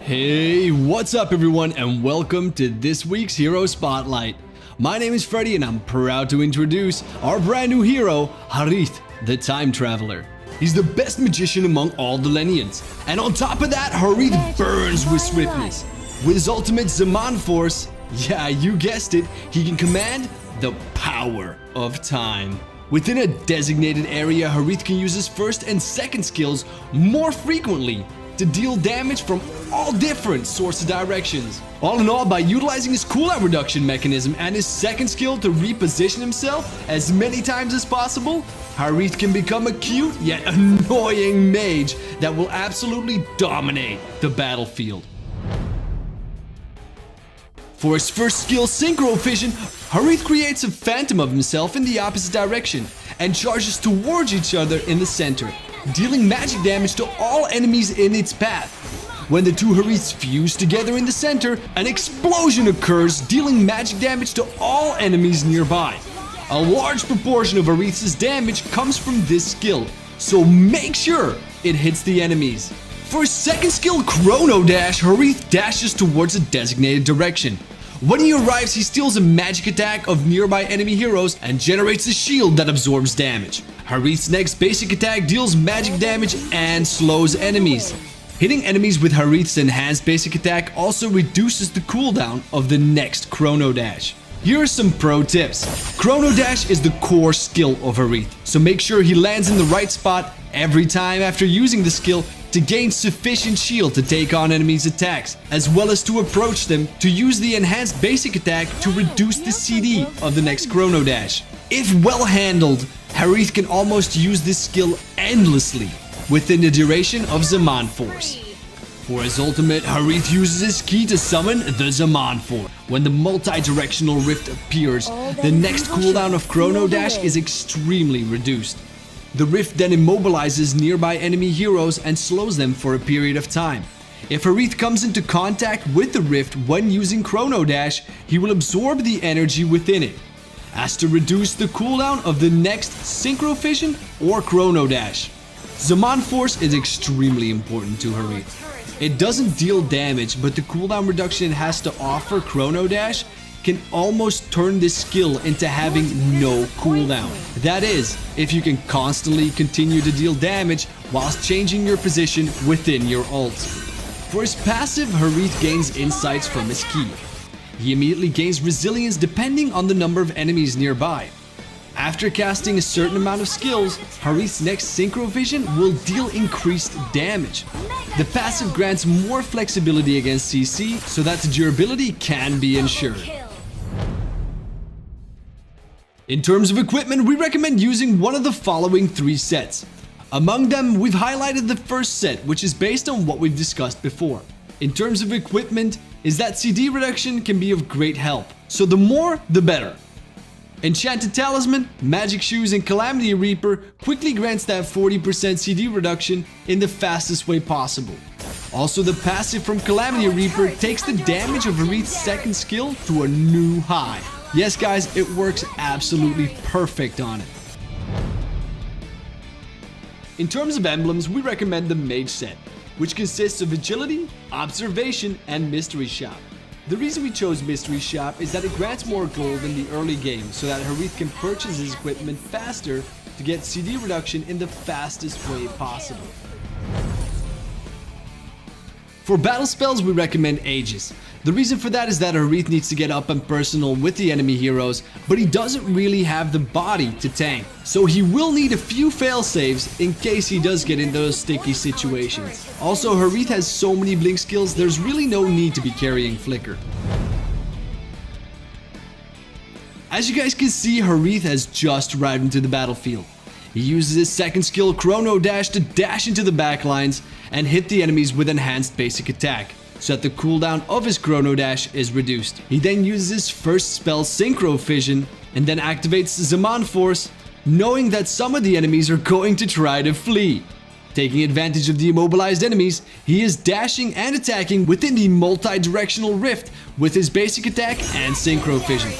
Hey, what's up everyone, and welcome to this week's Hero Spotlight. My name is Freddy and I'm proud to introduce our brand new hero, Harith, the Time Traveler. He's the best magician among all the Lenians, and on top of that, Harith burns with swiftness. With his ultimate Zaman Force, yeah, you guessed it, he can command the power of time. Within a designated area, Harith can use his first and second skills more frequently to deal damage from all different sorts of directions. All in all, by utilizing his cooldown reduction mechanism and his second skill to reposition himself as many times as possible, Harith can become a cute yet annoying mage that will absolutely dominate the battlefield. For his first skill, Synchro Fission, Harith creates a phantom of himself in the opposite direction and charges towards each other in the center, dealing magic damage to all enemies in its path. When the two Hariths fuse together in the center, an explosion occurs, dealing magic damage to all enemies nearby. A large proportion of Harith's damage comes from this skill, so make sure it hits the enemies. For his second skill, Chrono Dash, Harith dashes towards a designated direction. When he arrives, he steals a magic attack of nearby enemy heroes and generates a shield that absorbs damage. Harith's next basic attack deals magic damage and slows enemies. Hitting enemies with Harith's enhanced basic attack also reduces the cooldown of the next Chrono Dash. Here are some pro tips. Chrono Dash is the core skill of Harith, so make sure he lands in the right spot every time after using the skill to gain sufficient shield to take on enemies' attacks, as well as to approach them to use the enhanced basic attack to reduce the CD of the next Chrono Dash. If well handled, Harith can almost use this skill endlessly within the duration of Zaman Force. For his ultimate, Harith uses his key to summon the Zaman Force. When the multi-directional rift appears, the next cooldown of Chrono Dash is extremely reduced. The rift then immobilizes nearby enemy heroes and slows them for a period of time. If Harith comes into contact with the rift when using Chrono Dash, he will absorb the energy within it, as to reduce the cooldown of the next Synchro Fission or Chrono Dash. Zaman Force is extremely important to Harith. It doesn't deal damage, but the cooldown reduction it has to offer Chrono Dash can almost turn this skill into having no cooldown. That is, if you can constantly continue to deal damage whilst changing your position within your ult. For his passive, Harith gains insights from his key. He immediately gains resilience depending on the number of enemies nearby. After casting a certain amount of skills, Harith's next Synchro Vision will deal increased damage. The passive grants more flexibility against CC so that the durability can be ensured. In terms of equipment, we recommend using one of the following 3 sets. Among them, we've highlighted the first set, which is based on what we've discussed before. In terms of equipment, is that CD reduction can be of great help, so the more, the better. Enchanted Talisman, Magic Shoes, and Calamity Reaper quickly grants that 40% CD reduction in the fastest way possible. Also, the passive from Calamity Reaper takes the damage of Harith's second skill to a new high. Yes guys, it works absolutely perfect on it. In terms of emblems, we recommend the Mage set, which consists of Agility, Observation, and Mystery Shop. The reason we chose Mystery Shop is that it grants more gold in the early game so that Harith can purchase his equipment faster to get CD reduction in the fastest way possible. For battle spells, we recommend Aegis. The reason for that is that Harith needs to get up and personal with the enemy heroes, but he doesn't really have the body to tank. So he will need a few fail-saves in case he does get in those sticky situations. Also, Harith has so many blink skills, there's really no need to be carrying Flicker. As you guys can see, Harith has just arrived into the battlefield. He uses his second skill, Chrono Dash, to dash into the backlines and hit the enemies with enhanced basic attack, so that the cooldown of his Chrono Dash is reduced. He then uses his first spell, Synchro Fission, and then activates Zaman Force, knowing that some of the enemies are going to try to flee. Taking advantage of the immobilized enemies, he is dashing and attacking within the multi-directional rift with his basic attack and Synchro Fission.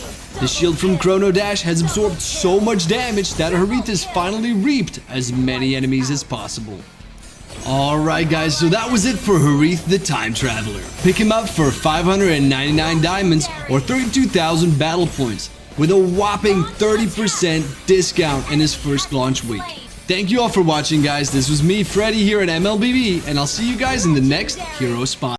The shield from Chrono Dash has absorbed so much damage that Harith has finally reaped as many enemies as possible. Alright guys, so that was it for Harith the Time Traveler. Pick him up for 599 diamonds or 32,000 battle points with a whopping 30% discount in his first launch week. Thank you all for watching guys, this was me, Freddy here at MLBB, and I'll see you guys in the next Hero Spawn.